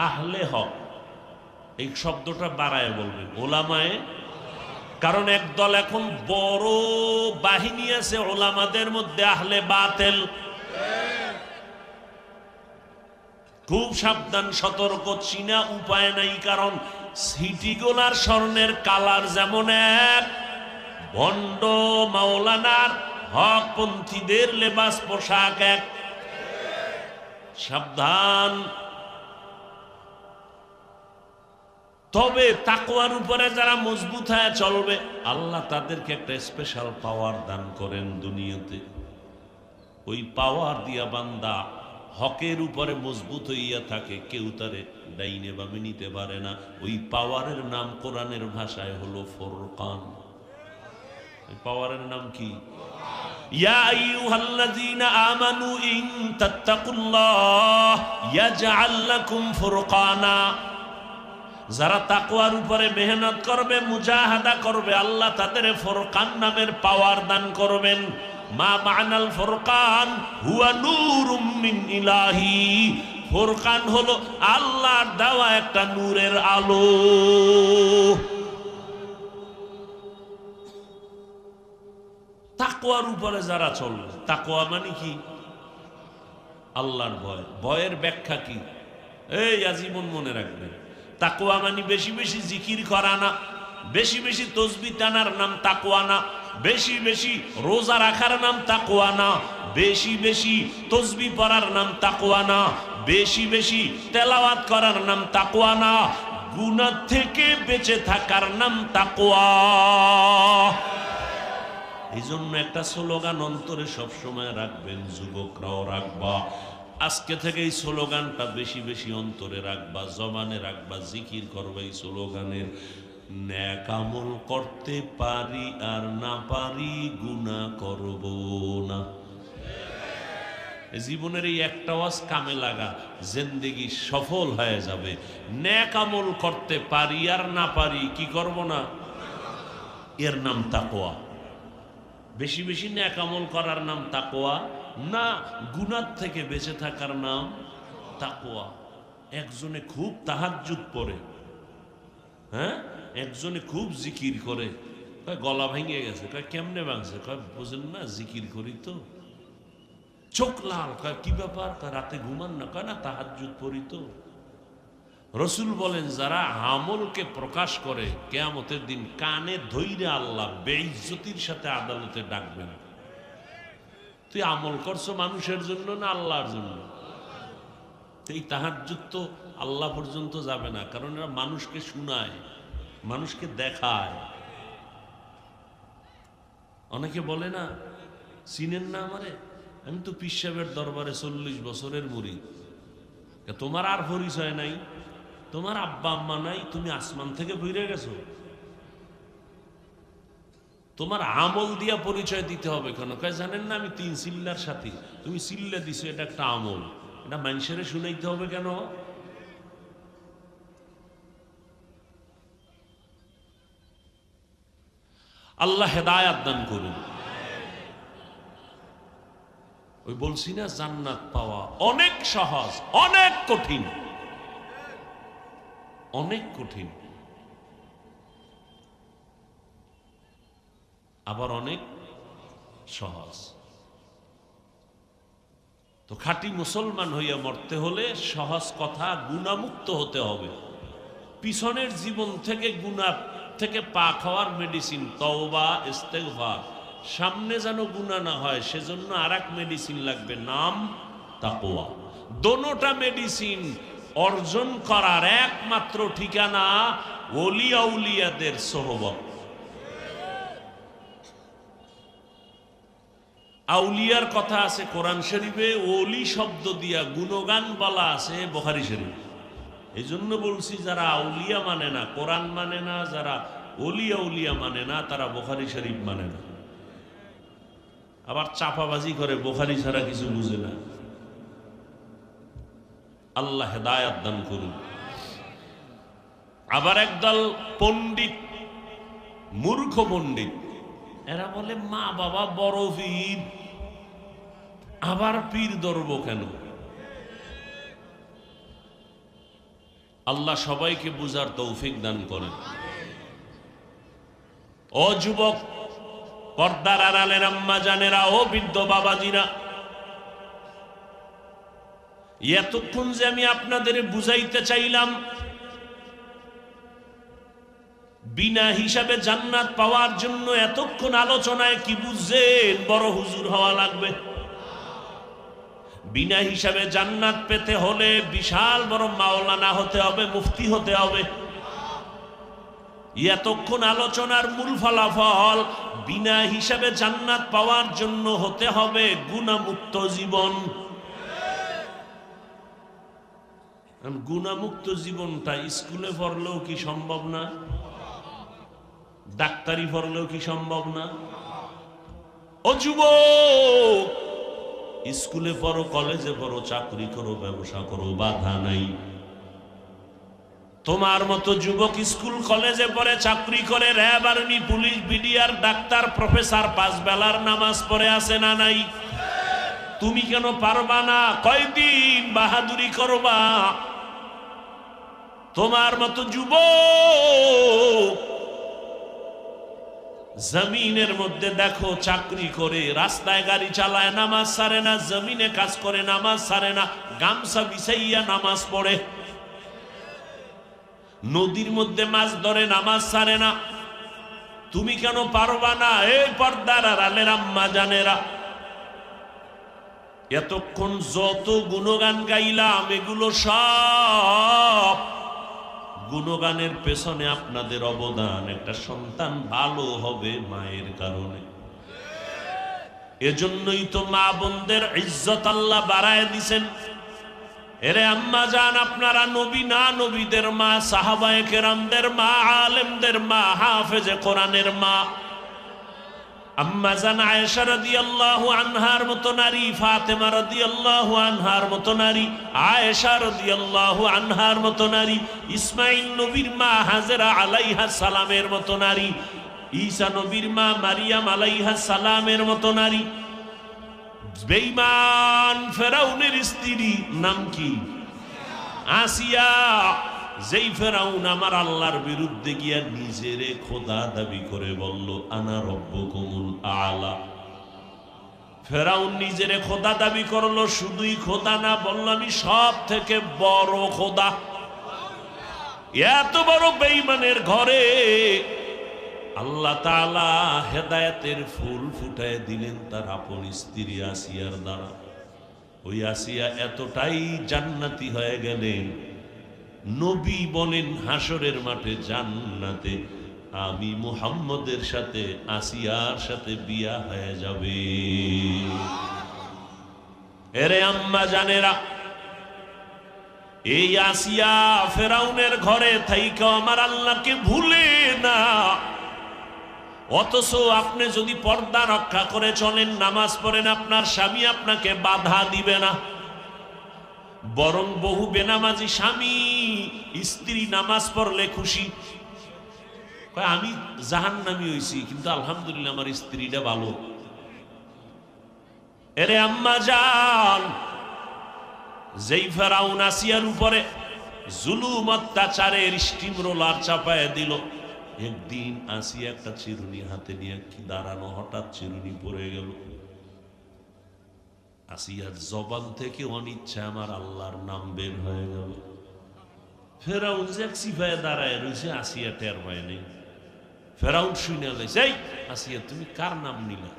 আহলে হক, এই শব্দটা বাড়ায় বলবেন, ওলামায়ে। কারণ একদল এখন বড় বাহিনী আছে ওলামাদের মধ্যে, আহলে বাতেল। খুব সাবধান, সতর্ক, চিনা উপায় নাই। কারণ সিটিগোলার স্বর্ণের কালার যেমন এক, ভণ্ড মাওলানার হকপন্থীদের লেবাস পোশাক এক। সাবধান। তবে তাকওয়ার উপরে যারা মজবুত হয়ে চলবে, আল্লাহ তাদেরকে একটা স্পেশাল পাওয়ার দান করেন দুনিয়াতে। ওই পাওয়ার দিয়া বান্দা হকের উপরে মজবুত হইয়া থাকে, কেউ তারে ডাইনে বামে নিতে পারে না। ওই পাওয়ারের নাম কোরআনের ভাষায় হলো ফুরকান। ওই পাওয়ারের নাম কি? ইয়া আইয়ুহাল্লাযীনা আমানু ইন তাত্তাকুল্লাহ ইয়াজআল লাকুম ফুরকানা। যারা তাকওয়ার উপরে মেহনত করবে, মুজাহাদা করবে, আল্লাহ তাদের ফুরকান নামের পাওয়ার দান করবেন। মা মা'নাল ফুরকান হুয়া নূরুম মিন ইলাহি। ফুরকান হলো আল্লাহর দেওয়া একটা নূরের আলো। তাকওয়ার উপরে যারা চলবে, তাকওয়া মানে কি? আল্লাহর ভয়। ভয়ের ব্যাখ্যা কি? এই আজীবন মনে রাখবেন, তাকওয়া মানে বেশি বেশি জিকির করা না, বেশি বেশি তাসবিহ টানার নাম তাকওয়া না, বেশি বেশি রোজা রাখার নাম তাকওয়া না, বেশি বেশি তাসবিহ পড়ার নাম তাকওয়া না, বেশি বেশি তেলাওয়াত করার নাম তাকওয়া না, গুনাহ থেকে বেঁচে থাকার নাম তাকওয়া। এই জন্য একটা স্লোগান অন্তরে সবসময় রাখবেন, যুবকরাও রাখবা। আজকে থেকে এই স্লোগানটা বেশি বেশি অন্তরে রাখবা, জবানে রাখবা, জিকির করবা এই স্লোগানের। নেক আমল করতে পারি আর না পারি গুনাহ করব না। জীবনের এই একটা ওয়াজ কামে লাগা, জিন্দেগি সফল হয়ে যাবে। নেক আমল করতে পারি আর না পারি, কি করব না, এর নাম তাকওয়া। বেশি বেশি নেক আমল করার নাম তাকওয়া না, গুনাহ থেকে বেঁচে থাকার নাম তাকওয়া। একজনে খুব তাহাজ্জুদ পড়ে, হ্যাঁ, একজনে খুব জিকির করে, কয় গলা ভেঙে গেছে, কয় কেমনে ভাঙছে, কয় বুঝেন না জিকির করি তো। চোখ লাল, কয় কি ব্যাপার, কয় রাতে ঘুমান না, কয় না তাহাজ্জুদ পড়ি তো। রসুল বলেন যারা আমলকে প্রকাশ করে কিয়ামতের দিন কানে ধইরে আল্লাহ বেইজ্জতির সাথে আদালতে ডাকবেন। তুই আমল করছো মানুষের জন্য না আল্লাহর জন্য? এই তাহাজ্জুদ তো আল্লাহ পর্যন্ত যাবে না, কারণ এরা মানুষকে শুনায়, মানুষকে দেখায়। অনেকে বলে না, চিনেন না আমারে, আমি তো পীর সাহেবের দরবারে 40 বছরের মুরিদ। তোমার আর পরিচয় নাই, তোমার আব্বা আম্মা নাই, তুমি আসমান থেকে বইরে গেছো। তোমার আমল দিয়া পরিচয় দিতে হবে কেন? কয় জানেন না আমি 3 চিল্লার সাথী, তুমি চিল্লা দিছো, এটা একটা আমল, এটা মানুষের শুনাইতে হবে কেন? আল্লাহ হেদায়াত দান করুন। ওই বলছি না জান্নাত পাওয়া অনেক সহজ, অনেক কঠিন, অনেক কঠিন, আবার অনেক সহজ। তো খাঁটি মুসলমান হইয়া মরতে হলে সহজ কথা, গুনাহমুক্ত হতে হবে। পিছনের জীবন থেকে গুনাহ থেকে পাক হওয়ার মেডিসিন তওবা, ইস্তেগফার। সামনে যেন গুনাহ না হয় সেজন্য আরেক মেডিসিন লাগবে, নাম তাকওয়া। দোনোটা মেডিসিন অর্জন করার একমাত্র ঠিকানা ওলি আউলিয়াদের সোহবত। আউলিয়ার কথা আছে কোরআন শরীফে, ওলি শব্দ দিয়া গুণগান বলা আছে বুখারী শরীফ। এই জন্য বলছি যারা আউলিয়া মানে না, কোরআন মানে না, যারা ওলি আউলিয়া মানে না, তারা বুখারী শরীফ মানে না। আবার চাপাবাজি করে, বুখারী ছাড়া কিছু বুঝে না। আল্লাহ হেদায়াত দান করুন। আবার একদল পণ্ডিত, মূর্খ পণ্ডিত, এরা বলে মা বাবা বড় পীর, আবার পীর ধরব কেন? আল্লাহ সবাইকে বুঝার তৌফিক দান করেন। ও যুবক, পর্দার আড়ালের আম্মা জানেরা, ও বৃদ্ধ বাবাজিরা, এতক্ষণ যে আমি আপনাদের বুঝাইতে চাইলাম বিনা হিসাবে জান্নাত পাওয়ার জন্য, এতক্ষণ আলোচনায় কি বুঝছেন? বড় হুজুর হওয়া লাগবে। বিনা হিসাবে জান্নাত পেতে হলে বিশাল বড় মাওলানা হতে হবে, মুফতি হতে হবে। এতক্ষণ আলোচনার মূল ফলাফল, বিনা হিসাবে জান্নাত পাওয়ার জন্য হতে হবে গুনাহমুক্ত জীবন। গুনাহমুক্ত জীবনটা স্কুলে পড়লেও কি সম্ভব না? ডাক্তারি পড়লেও কি সম্ভব না? ও যুবক, স্কুলে পড়ো, কলেজে পড়ো, চাকরি করো, ব্যবসা করো, বাধা নাই। তোমার মতো যুবক স্কুল কলেজে পড়ে, চাকরি করে, RAB, army, police, BDR, doctor, professor, 5 বেলার নামাজ পড়ে আছে না নাই? তুমি কেন পারবা না? কয়দিন বাহাদুরি করবা? তোমার মতো যুবক জমিনের মধ্যে দেখো চাকরি করে, রাস্তায় গাড়ি চালায়, নামাজ ছাড়ে না, জমিনে কাজ করে, নামাজ ছাড়ে না, গামছা বিছাইয়া নামাজ পড়ে, নদীর মধ্যে মাছ ধরে, নামাজ ছাড়ে না। তুমি কেন পারবা না? এই পর্দার আড়ালের আম্মা জানেরা, এতক্ষণ যত গুণগান গাইলাম, এগুলো সব গুণগানের পেছনে আপনাদের অবদান। একটা সন্তান ভালো হবে মায়ের কারণে। এজন্যই তো মা বোনদের ইজ্জত আল্লাহ বাড়ায় দিছেন। এরে আম্মা জান, আপনারা নবী না, নবীদের মা, সাহাবায়ে কেরামদের মা, আলেমদের মা, হাফেজে কোরআনের মা। আম্মা জান আয়েশা রাদিয়াল্লাহু আনহার মতো নারী, ফাতেমা রাদিয়াল্লাহু আনহার মতো নারী, আয়েশা রাদিয়াল্লাহু আনহার মতো নারী, ইসমাঈল নবীর মা হাজেরা আলাইহা সালামের মতো নারী, ঈসা নবীর মা মারিয়াম আলাইহা সালামের মতো নারী, বেঈমান ফেরাউনের স্ত্রী নাম কি? আসিয়া। যেই ফেরাউন আমার আল্লাহর বিরুদ্ধে গিয়া নিজেরে খোদা দাবি করে বলল আনা রব্বুকুমুল আলা, ফেরাউন নিজেরে খোদা দাবি করলো, শুধুই খোদা না, বলল আমি সব থেকে বড় খোদা। এত বড় বেঈমানের ঘরে আল্লাহ তাআলা হেদায়েতের ফুল ফুটায় দিলেন তার আপন স্ত্রী আসিয়ার দ্বারা। ওই আসিয়া এতটাই জান্নাতি হয়ে গেলেন, নবী বলেন হাসরের মাঠে জান্নাতে আমি মুহাম্মদের সাথে আসিয়ার সাথে বিয়া হয়ে যাবে। এরে আম্মা জানেরা, এই আসিয়া ফেরাউনের ঘরে থাইকা আমার আল্লাহকে ভুলে না। অথচ আপনি যদি পর্দা রক্ষা করে চলেন, নামাজ পড়েন, আপনার স্বামী আপনাকে বাধা দিবে না। বরং বহু বেনামাজি স্বামী স্ত্রী নামাজ পড়লে খুশি, আমি জাহান্নামী হইছি কিন্তু আলহামদুলিল্লাহ আমার স্ত্রীটা ভালো। এরে আম্মা জান, যেই ফেরাউন আসিয়ার উপরে জুলুম অত্যাচারের স্টিম রোলার চাপায় দিল, একদিন আসিয়া একটা চিরুনি হাতে নিয়ে কি দাঁড়ানো, হঠাৎ চিরুনি পড়ে গেল। আসিয়ার জবান থেকে অনিচ্ছা আমার আল্লাহর নাম বের হয়ে গেল। ফেরাউন যে সিফায় দাঁড়ায় রয়েছে, আসিয়া টের পায় নেই। ফেরাউন শুনে লাইছে, এই আসিয়া তুমি কার নাম নিলা?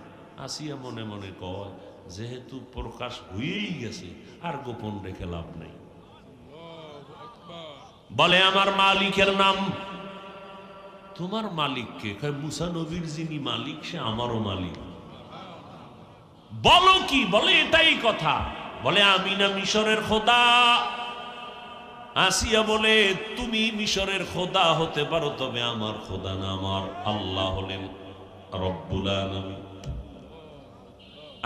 আসিয়া মনে মনে কয়, যেহেতু প্রকাশ হয়েই গেছে আর গোপন রেখে লাভ নেই। বলে আমার মালিকের নাম। তোমার মালিককে? কয় মুসা নবীর যিনি মালিক সে আমারও মালিক। বলো কি? বলে এটাই কথা। বলে আমি না মিশরের খোদা। আসিয়া বলে তুমি মিশরের খোদা হতে পারো, তবে আমার খোদা না, আমার আল্লাহ হলেন রব্বুল আলামিন।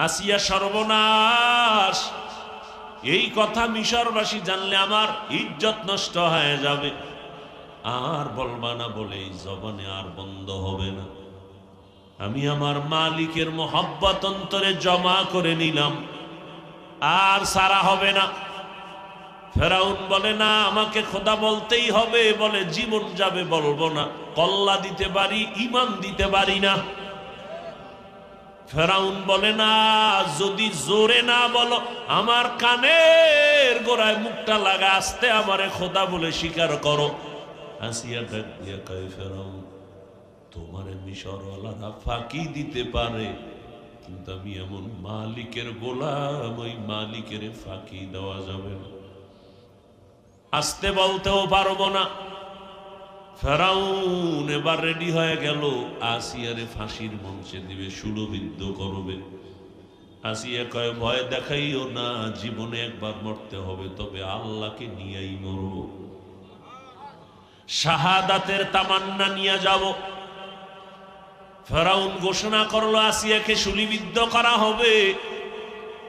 আসিয়া সর্বনাশ, এই কথা মিশরবাসী জানলে আমার ইজ্জত নষ্ট হয়ে যাবে। আর বলবা না বলে এই জবানে আর বন্ধ হবে না। আমি আমার মালিকের মোহাব্বত অন্তরে জমা করে নিলাম, আর সারা হবে না। ফেরাউন বলে না, আমাকে খোদা বলতেই হবে। বলে জীবন যাবে বলবো না, কল্লা দিতে পারি, ইমান দিতে পারি না। ফেরাউন বলে না, যদি জোরে না বলো আমার কানের গোড়ায় মুখটা লাগা, আসতে আমারে খোদা বলে স্বীকার করো। আসিয়া ডাক দিয়া কয়, ফেরাউন তোমারে মিশরওয়ালারা ফাঁকি দিতে পারে, কিন্তু আমি এমন মালিকের গোলাম, ওই মালিকের ফাঁকি দেওয়া যাবে না। আসতে বলতেও পারবো না। ফেরাউন এবার রেডি হয়ে গেল, আসিয়ারে ফাঁসির মঞ্চে দিবে, সুলভিদ্ধ করবে। আসিয়া কয়, ভয় দেখাইও না, জীবনে একবার মরতে হবে, তবে আল্লাহকে নিয়েই মরব। শাহাদাতের তামান্না নিয়ে যাব। ফেরাউন ঘোষণা করলো আসিয়াকে শুলিবিদ্ধ করা হবে।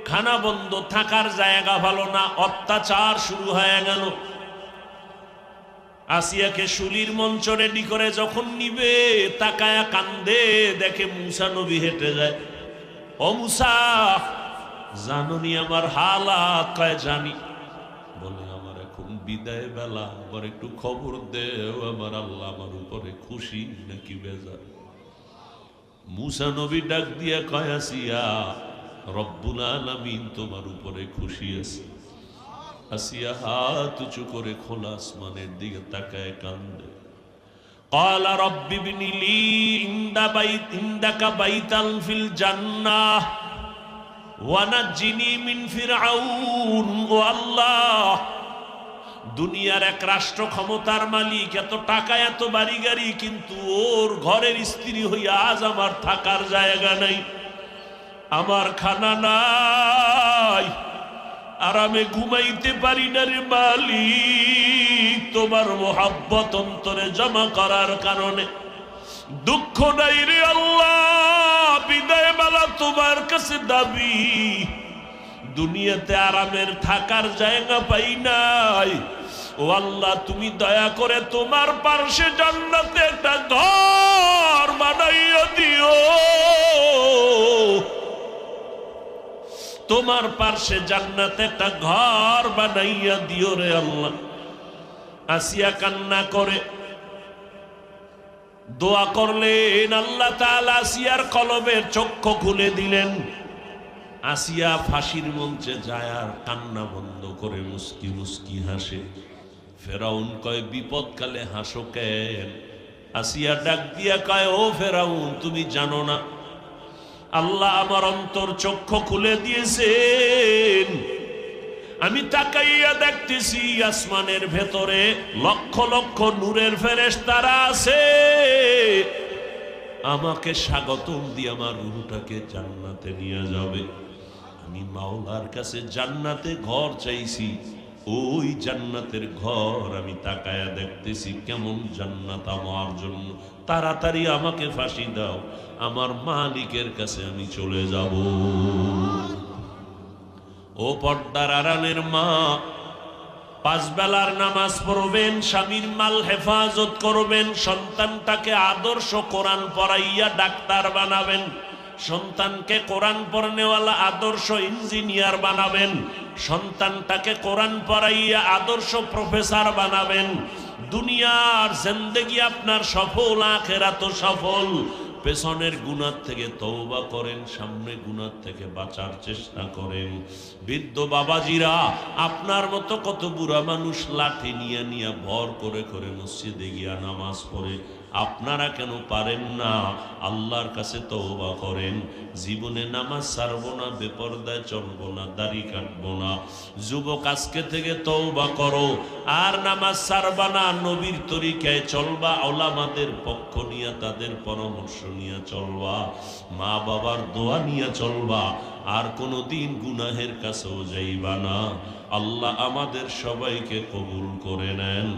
খানা বন্ধ, থাকার জায়গা ভালো না, অত্যাচার শুরু হয়ে গেল। আসিয়াকে শুলির মঞ্চ রেডি করে যখন নিবে, তাকায়া কান্দে, দেখে মুসা নবী হেঁটে যায়। ও মুসা, জানুনি আমার হালাত? কয় জানি। বলে আমার এখন বিদায় বেলা, আবার একটু খবর দেও, আমার আল্লাহ আমার উপরে খুশি নাকি বেজার। মুসা নবী ডাক দিয়া কয়, আসিয়া রব্বুল আলামিন তোমার উপরে খুশি আছে। আসিয়া হাত উঁচু করে খোলা আসমানের দিকে তাকায় কান্দে। ক্বালা রব্বি ইবনি লি ইনদাকা বাইতান ফিল জান্নাহ ওয়া নাজ্জিনি মিন ফিরআউন। ও আল্লাহ, দুনিয়ার এক রাষ্ট্র ক্ষমতার মালিক, এত টাকা এত বাড়ি গাড়ি, কিন্তু ওর ঘরের স্ত্রী হইয়া আজ আমার থাকার জায়গা নাই, আমার খানা নাই, আরামে ঘুমাইতে পারি না রে মালিক। তোমার মোহাব্বত অন্তরে জমা করার কারণে দুঃখ নাই রে আল্লাহ, বিদায় বেলা তোমার কাছে দাবি, দুনিয়াতে আরামের থাকার জায়গা পাই নাই, ও আল্লাহ তুমি দয়া করে তোমার পার্শ্বে জান্নাতে একটা ঘর বানাইয়া দিও, তোমার পার্শ্বে জান্নাতে একটা ঘর বানাইয়া দিও রে আল্লাহ। আসিয়া কান্না করে দোয়া করলেন, আল্লাহ তাআলা আসিয়ার কলবের চক্ষু খুলে দিলেন। আসিয়া ফাঁসির মঞ্চে যায় আর কান্না বন্ধ করে মুস্কি মুস্কি হাসে। ফেরাউন কয় বিপদকালে হাসো কেন? আসিয়া ডাক দিয়া কয়, ও ফেরাউন তুমি জানো না আল্লাহ আমার অন্তর চক্ষু খুলে দিয়েছেন, আমি তাকাইয়া দেখতেছি আসমানের ভেতরে লক্ষ লক্ষ নূরের ফেরেশতারা আছে, আমাকে স্বাগতম দিয়ে আমার রূহটাকে জান্নাতে নিয়ে যাবে। আমি মাওলার কাছে জান্নাতে ঘর চাইছি, ওই জান্নাতের ঘর আমি তাকায়া দেখতেছি কেমন জান্নাত আমার জন্য, তাড়াতাড়ি আমাকে ফাঁসি দাও, আমার মালিকের কাছে আমি চলে যাব। ও পর্দার আড়ালের মা, পাঁচ বেলার নামাজ পড়বেন, স্বামীর মাল হেফাজত করবেন, সন্তানটাকে আদর্শ কোরআন পড়াইয়া ডাক্তার বানাবেন, সন্তানকে কোরআন পড়নেওয়ালা আদর্শ ইঞ্জিনিয়ার বানাবেন, সন্তানটাকে কোরআন পড়াইয়া আদর্শ প্রফেসর বানাবেন। দুনিয়ার জিন্দেগি আপনার সফল, আখিরাত সফল। পেছনের গুনাহ থেকে তওবা করেন, সামনে গুনাহ থেকে বাঁচার চেষ্টা করেন। বৃদ্ধ বাবাজিরা, আপনার মতো কত বুড়া মানুষ লাঠি নিয়ে নিয়ে ভর করে করে মসজিদে গিয়া নামাজ পড়ে, আপনারা কেন পারেন না? আল্লাহর কাছে তওবা করেন, জীবনে নামাজ ছাড়বো না, বেপরদায় চলবো না, দাড়ি কাটবো না। যুবক আজকে থেকে তওবা করো, আর নামাজ ছাড়বা না, নবীর তরিকায় চলবা, ওলামাদের পক্ষ নিয়ে তাদের পরামর্শ নিয়ে চলবা, মা বাবার দোয়া নিয়ে চলবা, আর কোনোদিন গুনাহের কাছেও যাইবা না। আল্লাহ আমাদের সবাইকে কবুল করে নেন।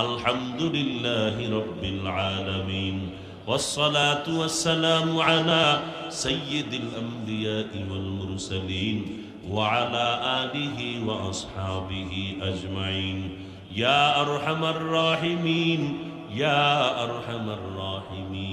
আলহামদুলিল্লাহি রাব্বিল আলামিন, والصلاة والسلام على سيد الأنبياء والمرسلين وعلى آله وأصحابه أجمعين يا أرحم الراحمين يا أرحم الراحمين.